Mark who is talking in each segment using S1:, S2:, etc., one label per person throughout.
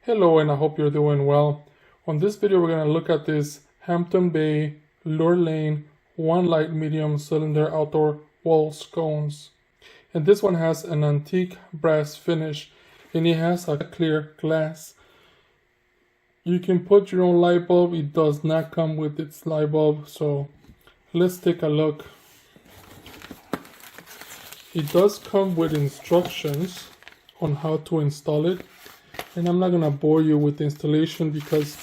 S1: Hello, and I hope you're doing well. On this video, we're going to look at this Hampton Bay Lurelane 1 light medium cylinder outdoor wall scones. And this one has an antique brass finish, and it has a clear glass. You can put your own light bulb. It does not come with its light bulb, so let's take a look. It does come with instructions on how to install it. And I'm not going to bore you with the installation because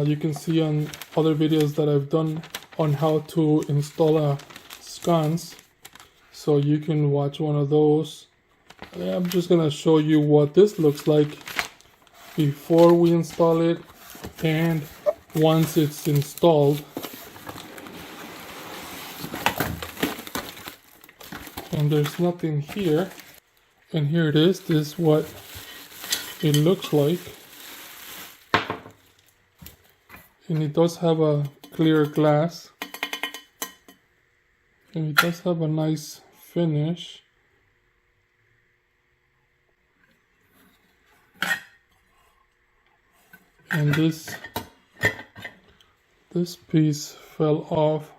S1: you can see on other videos that I've done on how to install a sconce. So you can watch one of those. I'm just going to show you what this looks like before we install it and once it's installed. And there's nothing here. And here it is. This is what it looks like, and it does have a clear glass, and it does have a nice finish. And this piece fell off,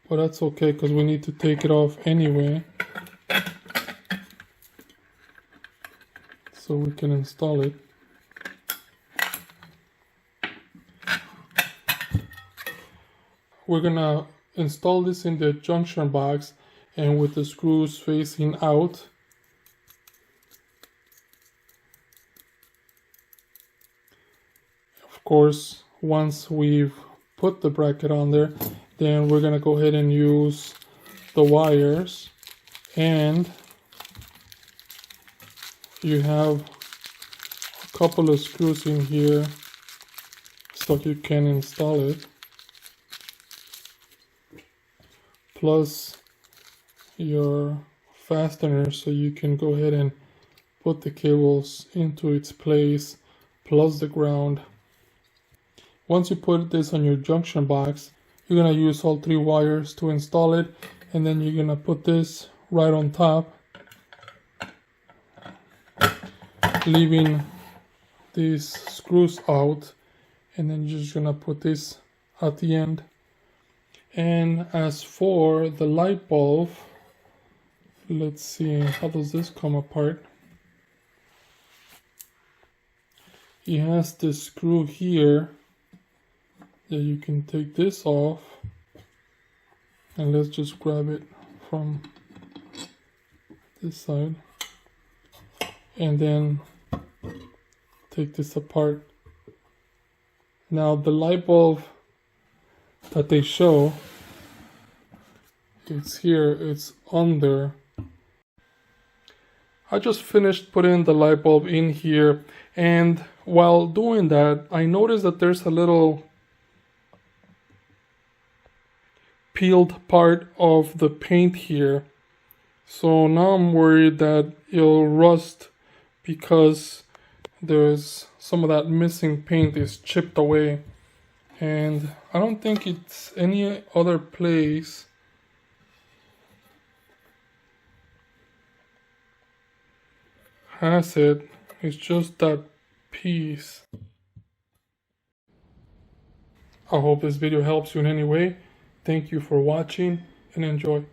S1: but that's okay because we need to take it off anyway, so we can install it. We're gonna install this in the junction box and with the screws facing out. Of course, once we've put the bracket on there, then we're gonna go ahead and use the wires, and you have a couple of screws in here so you can install it, plus your fastener so you can go ahead and put the cables into its place, plus the ground. Once you put this on your junction box, you're going to use all 3 wires to install it, and then you're going to put this right on top, leaving these screws out, and then you're just gonna put this at the end. And as for the light bulb, let's see, how does this come apart? It has this screw here that you can take this off, and let's just grab it from this side and then take this apart. Now the light bulb that they show, it's here, it's under. I just finished putting the light bulb in here, and while doing that I noticed that there's a little peeled part of the paint here. So now I'm worried that it'll rust because there's some of that missing paint is chipped away, and I don't think it's any other place has it. It's just that piece. I hope this video helps you in any way. Thank you for watching and enjoy.